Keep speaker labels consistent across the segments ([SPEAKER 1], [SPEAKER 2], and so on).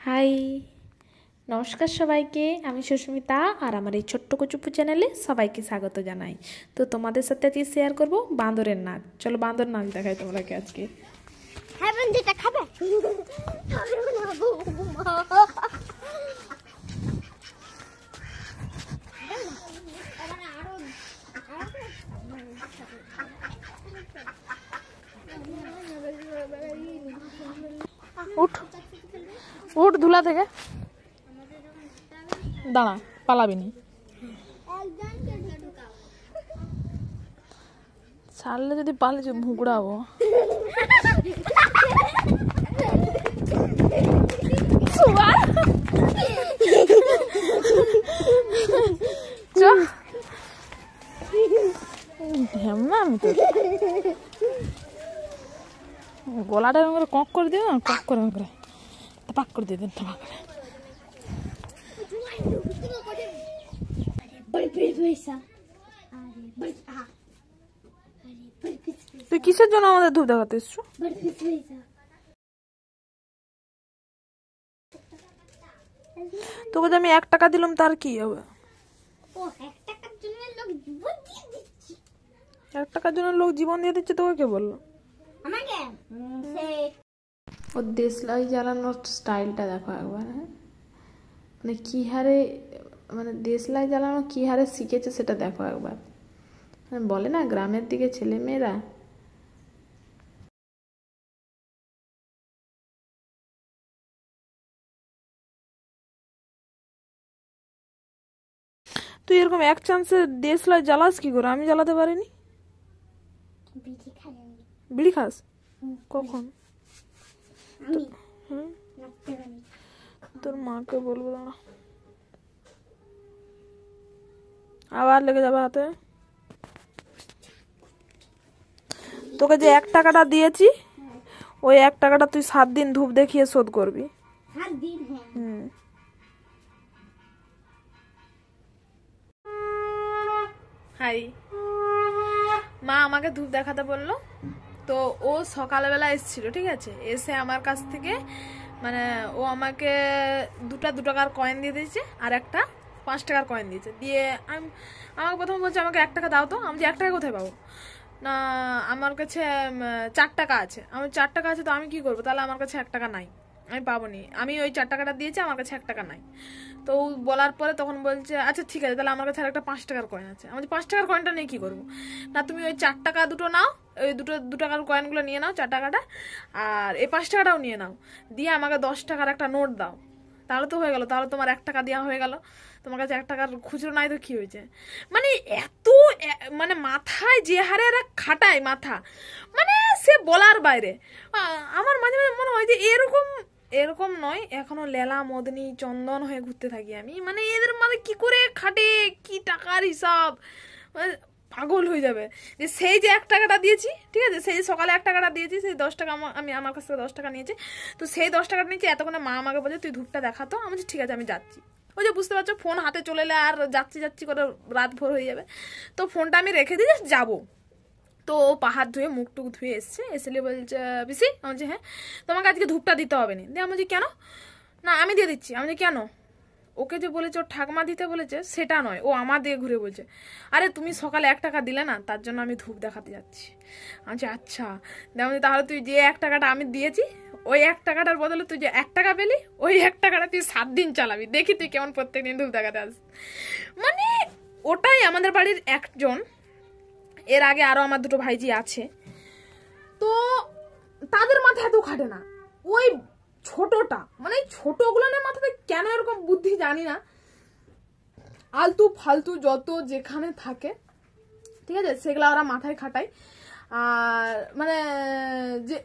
[SPEAKER 1] High, নমস্কার সবাইকে। আমি সুস্মিতা আর আমার এই ছোট্ট কচুপু চ্যানেলে সবাইকে স্বাগত জানাই। তো তোমাদের সাথে আজকে শেয়ার করব বাঁদরের নাচ। চলো বাঁদর নাচ দেখাই তোমাকে আজকে।
[SPEAKER 2] হ্যাঁ যেটা খাবে
[SPEAKER 1] উঠ উঠ ধুলা থেকে, দাঁড়া, পালাবি নি। ছাড়লে যদি পালে যে ভুগড়াবো। আমি তো গলাটা এরকম করে কক করে দিও না, কক করে পাক করে দিয়ে দেন তোমার করে। তুই কিসের জন্য আমাদের ধূপ দেখাতে এসছো? তোকে যে আমি 1 টাকা দিলাম তার কি হবে? 1 টাকার জন্য লোক জীবন দিয়ে দিচ্ছে, তোকে কে বললো? ওর দেশলাই জ্বালানোর স্টাইলটা দেখো একবার। হ্যাঁ, মানে কি হারে, মানে দেশলাই জ্বালানো কি হারে শিখেছে সেটা দেখো একবার। বলে না গ্রামের দিকে ছেলে মেয়েরা। তুই এরকম এক চান্সে দেশলাই জ্বালাস কি করে? আমি জ্বালাতে পারিনি। বিড়ি খাস কখন? তোর মাকে বলবো, দাঁড়া, আবার লেগে যাবে হাতে। তোকে যে 1 টাকাটা দিয়েছি, ওই 1 টাকাটা তুই 7 দিন ধূপ দেখিয়ে শোধ করবি। হাই, মা আমাকে ধূপ দেখাতে বললো। তো ও সকালবেলা এসেছিল, ঠিক আছে, এসে আমার কাছ থেকে মানে ও আমাকে 2টা 2 টাকার কয়েন দিয়ে দিয়েছে আর একটা 5 টাকার কয়েন দিয়েছে। দিয়ে আমাকে প্রথমে বলছে আমাকে 1 টাকা দাও। তো আমি যে 1 টাকা কোথায় পাবো? না, আমার কাছে 4 টাকা আছে। আমার 4 টাকা আছে, তো আমি কি করবো? তাহলে আমার কাছে 1 টাকা নাই, আমি পাবো নি। আমি ওই 4 টাকাটা দিয়েছি, আমার কাছে 1 টাকা নাই। তো বলার পরে তখন বলছে আচ্ছা ঠিক আছে, তাহলে আমার কাছে একটা 5 টাকার কয়েন আছে। আমি 5 টাকার কয়েনটা নিয়ে কি করবো? না, তুমি ওই 4 টাকা দুটো নাও, ওই 2 টাকার কয়েনগুলো নিয়ে নাও, 4 টাকাটা, আর এই 5 টাকাটাও নিয়ে নাও, দিয়ে আমাকে 10 টাকার একটা নোট দাও। তাহলে তো হয়ে গেল, তাহলে তোমার 1 টাকা দেওয়া হয়ে গেল। তোমার কাছে 1 টাকার খুচরো নাই তো কি হয়েছে? মানে এত মানে মাথায় যে হারে এরা খাটায় মাথা, মানে সে বলার বাইরে। আমার মাঝে মাঝে মনে হয় যে এরকম নয়, এখনো লেলা মদনী চন্দন হয়ে ঘুরতে থাকি আমি। মানে এদের মানে কি করে খাটে, কি টাকার হিসাব, মানে পাগল হয়ে যাবে। যে সেই যে 1 টাকাটা দিয়েছি, ঠিক আছে, সেই সকালে 1 টাকাটা দিয়েছি, সেই 10 টাকা আমি আমার কাছ থেকে 10 টাকা নিয়েছি। তো সেই 10 টাকাটা নিয়েছি, এতক্ষণে মা আমাকে বলছে তুই ধূপটা দেখাতো। আমি বলছি ঠিক আছে, আমি যাচ্ছি। ওই যে বুঝতে পারছো, ফোন হাতে চলে এলে আর যাচ্ছি করে রাত ভোর হয়ে যাবে। তো ফোনটা আমি রেখে দিয়ে যাবো। তো পাহাড় ধুয়ে মুখ টুক ধুয়ে এসে বলছে পিসি, আমি বলছি হ্যাঁ, তোমাকে আজকে ধূপটা দিতে হবে না। দিয়ে আমি বলছি কেন? না আমি দিয়ে দিচ্ছি। আমি বলছি কেন? ওকে যে বলেছে ওর ঠাকমা দিতে বলেছে সেটা নয়, ও আমার দিয়ে ঘুরে বলছে আরে তুমি সকালে 1 টাকা দিলে না, তার জন্য আমি ধূপ দেখাতে যাচ্ছি। আমি বলছি আচ্ছা। যেমন তাহলে তুই যে 1 টাকাটা আমি দিয়েছি, ওই 1 টাকাটার বদলে তুই যে 1 টাকা পেলি, ওই 1 টাকাটা তুই 7 দিন চালাবি, দেখি তুই কেমন প্রত্যেকদিন ধূপ দেখাতে আস। মানে ওটাই আমাদের বাড়ির একজন, এর আগে আরো আমার 2টো ভাইজি আছে, তো তাদের মাথায় এত খাটে না। ওই ছোটটা, মানে ছোটগুলোর মাথাতে কেন এরকম বুদ্ধি জানি না, আলতু ফালতু যত যেখানে থাকে, ঠিক আছে, সেগুলো ওরা মাথায় খাটায়। আর মানে যে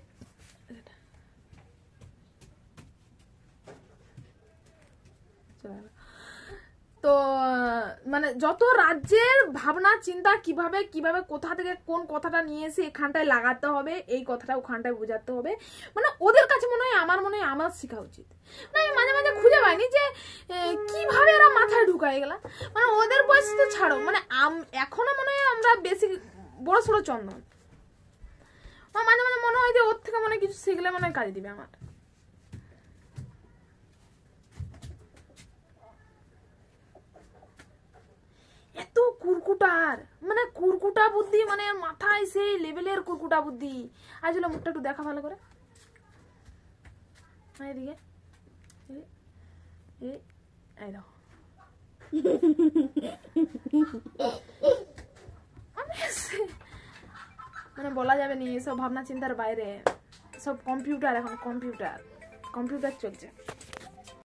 [SPEAKER 1] তো মানে যত রাজ্যের ভাবনা চিন্তা, কিভাবে কিভাবে কোথা থেকে কোন কথাটা নিয়ে এসে এখানটায় লাগাতে হবে, এই কথাটা ওখানটায় বোঝাতে হবে, মানে ওদের কাছে মনে হয় আমার শেখা উচিত। না, আমি মাঝে মাঝে খুঁজে পাইনি যে কিভাবে এরা মাথায় ঢুকায় গেলা। মানে ওদের বয়স তো ছাড়ো, মানে এখনো মনে হয় আমরা বেশি বড় সড়ো চন্দন। মাঝে মাঝে মনে হয় যে ওর থেকে মনে কিছু শিখলে মনে কাজে দিবে আমার। কুরকুটা বুদ্ধি, মানে মাথায় সেই লেভেলের কুরকুটা বুদ্ধি। আসলে মুখটা একটু দেখা ভালো করে, এদিকে এই দাও। মানে বলা যাবে নি, সব ভাবনা চিন্তার বাইরে, সব কম্পিউটার, এখন কম্পিউটার চলছে।